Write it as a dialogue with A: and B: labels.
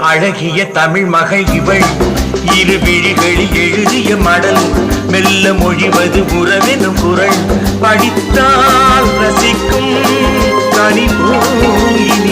A: அழகிய தமிழ் மகள் இவள் இரு விழிகளில் எழுதிய மடல் மெல்ல மொழிவது உறவெனும் குரல் படித்தால் ரசிக்கும் கனிபோ இனி